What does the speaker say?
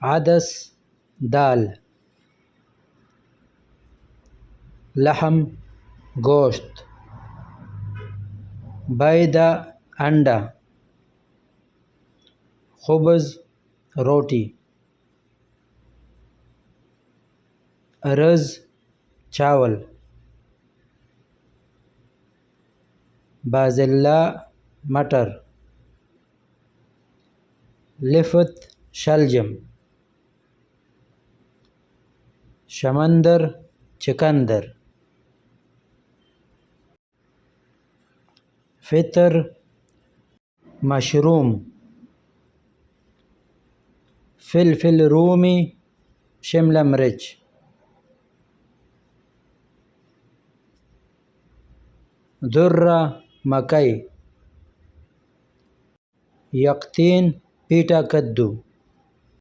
عدس दाल, लहम गोश्त, बैदा अंडा, खुब्ज़ रोटी, रज़ चावल, बाज़िल्ला मटर, लिफ़त शलजम, शमंदर चुकंदर, फ़ितर मशरूम, फ़िलफ़िल रूमी शिमला मिर्च, दुर्रा मकई, यक़्तीन पीटा कद्दू।